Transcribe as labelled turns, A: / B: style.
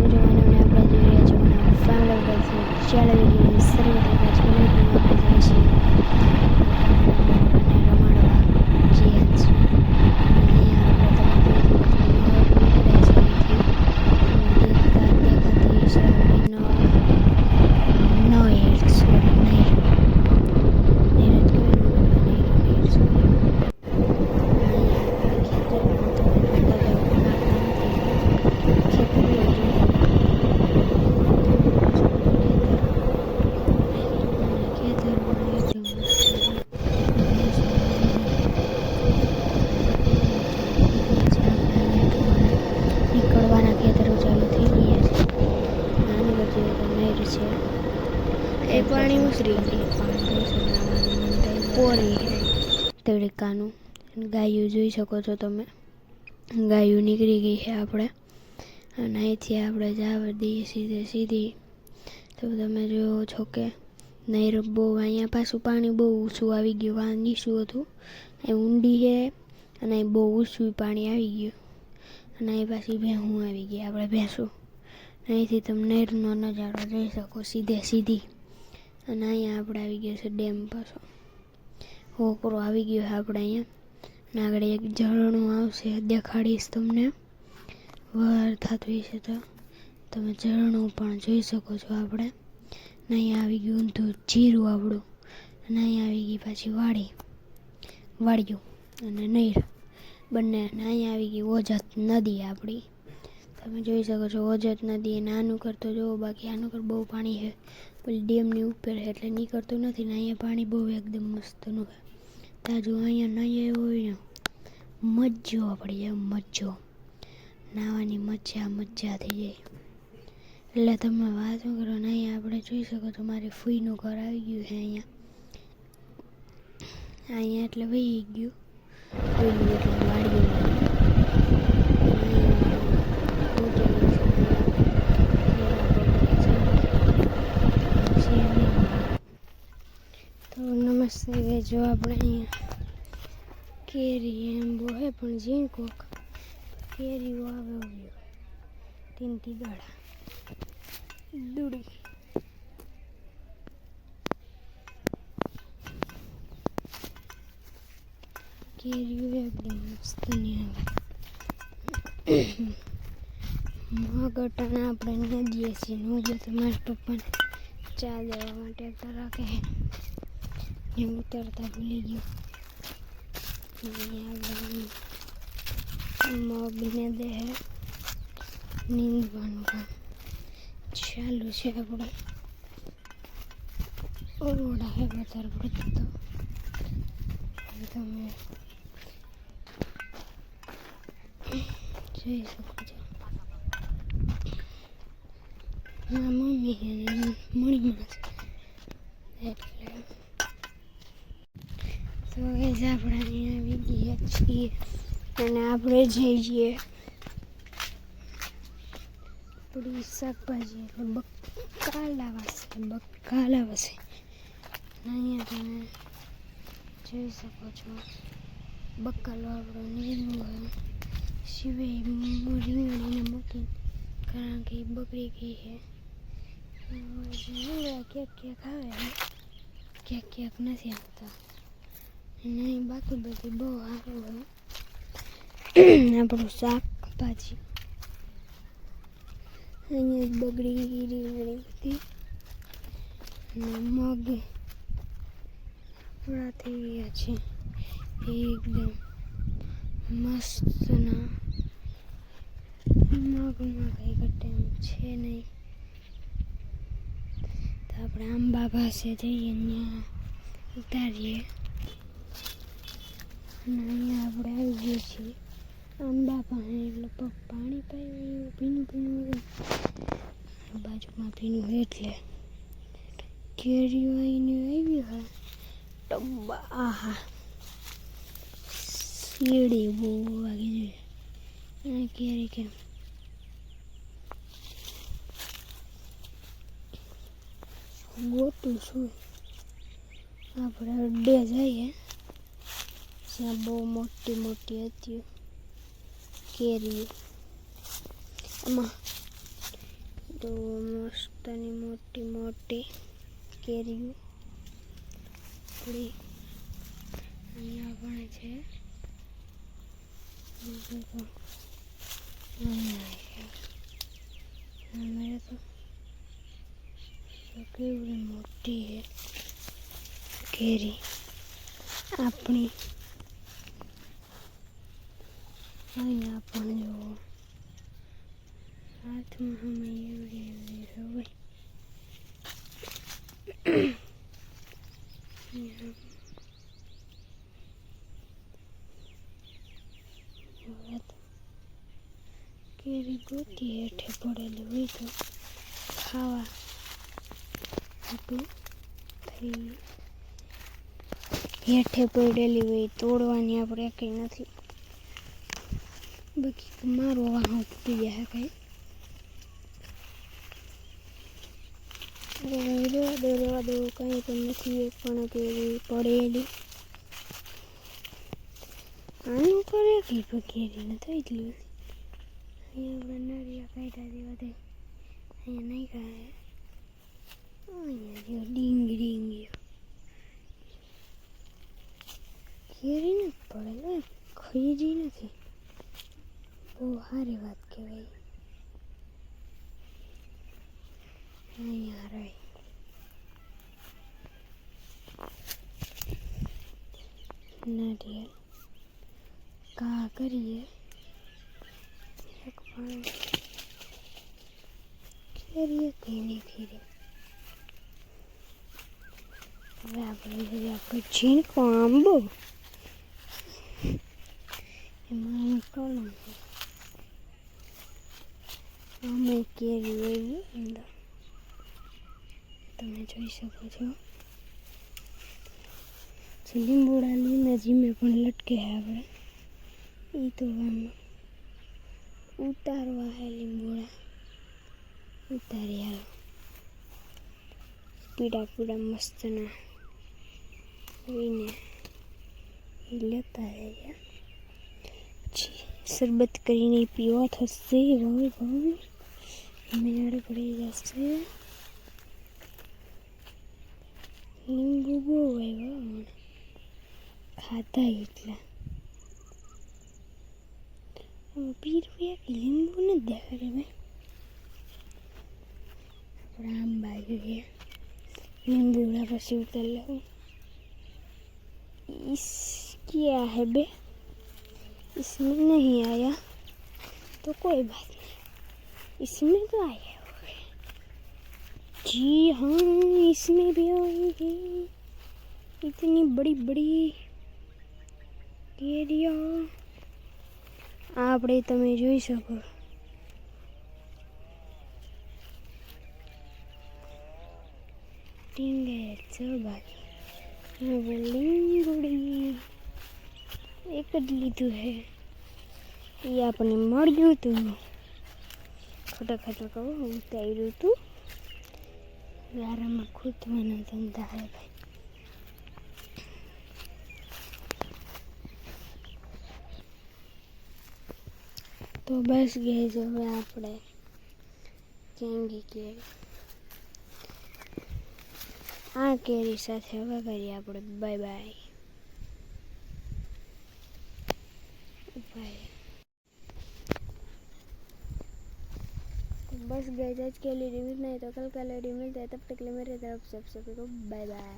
A: જોવાનું અને આપણે જોઈ રહ્યા છો ફેમિલી બ્લોગ ચાલે વિડીયોની શરૂઆત આપણે જઈએ છીએ રમાડવા જઈએ છીએ અહીંયા આપણે નીકળવાના ખેતરો ચાલુ થઈ ગયા છે. નાની બધી નહેર છે. એ પાણી ઉતરી પોરી તડકાનું ગાયું જોઈ શકો છો તમે. ગાયું નીકળી ગઈ છે આપણે અને અહીંથી આપણે જવા દઈએ સીધી. તો તમે જોવો છો કે નહેર બહુ અહીંયા પાછું પાણી બહુ ઊંચું આવી ગયું. આ નીચું હતું એ ઊંડી છે અને અહીં બહુ ઊંચું પાણી આવી ગયું અને અહીં પાછી ભેંસું આવી ગઈ. આપણે ભેંસું અહીંથી તમે નહેરનો નજારો જોઈ શકો સીધી અને અહીંયા આપણે આવી ગયો છે ડેમ પાછો હોકરો આવી ગયો છે આપણે અહીંયા અને આગળ એક ઝરણું આવશે દેખાડીશ તમને વાર થતું હશે તો તમે ઝરણું પણ જોઈ શકો છો આપણે. ને અહીંયા આવી ગયું ઊંધું જીરું આપણું અને અહીંયા આવી ગઈ પાછી વાડિયું અને નહેર બંને અને અહીંયા આવી ગઈ ઓજત નદી આપણી. તમે જોઈ શકો છો ઓજત નદી અને આનું કરતો જોવો બાકી આનું કર બહુ પાણી છે પેલી ડેમની ઉપર છે એટલે નીકળતું નથી ને અહીંયા પાણી બહુ એકદમ મસ્તનું છે તાજું. અહીંયા નહીં હોય ને મજો પડી જાય મજો નાહવાની મજા થઈ જાય એટલે તમે વાત કરો ને અહીંયા આપણે જોઈ શકો છો મારી ફૂઈનું ઘર આવી ગયું છે અહીંયા એટલે વહી ગયું ફૂઈનું એટલે વાળ્યું તો નમસ્તે. જો આપણે અહીંયા કેરી એમ બહુ હે પણ ઝીણકોક કેરીઓ આવે તીનથી ગાળા દૂડી કેરીઓ એકદમ મસ્તની આવે. મગટાને આપણે નદીએ છીએ નોજો તો મારા પપ્પાને ચા દેવા માટે તો રાખે એ ઉતરતા ભૂલી ગયો. મગને દે નીંદવાનું કામ ચાલુ છે આપણે. ઓરડા હે વધારે પડતો તમે જોઈ શકો છો. મારા મમ્મી મણીમાં છે એટલે તો એ જ આપણે અહીંયા આવી ગયા છીએ અને આપણે જઈએ આપણી શાકભાજી એટલે બક્કા લાવશે. અહીંયા તમે જોઈ શકો છો બક્કાલો આપણો નીંદવું સિવાય રીંગણીને મૂકી કારણ કે બકરી ગઈ છે. ક્યાંક આવે ક્યાંક નથી આવતા અને અહીં બાકી બધી બહુ સારું હોય આપણું શાકભાજી. અહીંયા બગડી રીંગણી બધી અને મગ પૂરા થઈ ગયા છે એકદમ મસ્તના. મગમાં કંઈ ઘટે એમ છે નહીં તો આપણે આંબા પાસે જઈએ ત્યાં ઉતારીએ અને અહીંયા આપણે આવી ગઈએ છીએ આંબા પાસે એટલે પાણી પાયું ભીનું બાજુમાં ભીનું એટલે કેરીઓ આવીને આવી હોય ટબ્બા. આહા શેરડી બહુ વાગી જોઈએ અને કેરી કેમ ગોતું છું આપણે અડ્ડે જઈએ જ્યાં બહુ મોટી હતી કેરી. આમાં તો મસ્તની મોટી મોટી કેરીઓ પડી અહીંયા પણ છે. मेरे तो केवड़ी मोटी है केरी अपनी અહીંયા પણ જો હાથમાં અમે એવડી એવડી હોય. કેરી ગોતી હેઠે પડેલી હોય તો ખાવા થઈ હેઠે પડેલી હોય તોડવાની આપણે કંઈ નથી. બાકી મારો વાહન તૂટી જાય કંઈ રેવા દો કંઈ પણ નથી. એક પણ કેરી પડેલી આનું કરે કે કેરી નથી એટલી. અહીંયા આપણે નારિયા કાઢ્યા દેવા દે. અહીંયા નહીં કાઢે. અહીંયા જો ડીંગી કેરી નથી પડેલો ખરીદી નથી. બહુ સારી વાત કહેવાય. અહીંયા રહી નારિયેળ કા કરીએ એક પણ કેરીએ કંઈ નહીં ખીરી. હવે આપણે ઝીણકો આંબો એમાં કલમ અમે કેરી એવી અંદર તમે જોઈ શકો છો. લીંબોડા લીના જીમે પણ લટકે આપણે એ તો આમ ઉતારવા હે. લીંબોડા ઉતારી હાલો પીડા મસ્તના એને એ લેતા જાય. પછી શરબત કરીને પીવા થશે. મેળ પડી જશે. લીંબુ બહુ આવ્યા ખાતા એટલા પીરવ્યા કે લીંબુ નથી દેખાડે ભાઈ. આપણે આંબા જોઈએ લીંબુડા પછી ઉતર लो. क्या है बे इसमें नहीं आया तो कोई बात नहीं इसमें तो आया होगा. जी हाँ इसमें भी आएगी. इतनी बड़ी बड़ी केरिया આપણે તમે જોઈ શકો. ટીંગેર બાકી હવે લીંબુડી એક જ લીધું હે. એ આપણને મળ્યું હતું ખોટા કહું ઉતાર્યું હતું. ગારામાં ખૂટવાના ધંધા હે ભાઈ. તો બસ ગઈ હવે આપણે કેંગી કેરી આ કેરી સાથે હવે કરીએ આપણે બાય બાય. बस गए आज के लिए रिव्यू नहीं तो कल का रिव्यू मिलता है. तब तक के लिए मेरे तरफ से सभी को बाय बाय.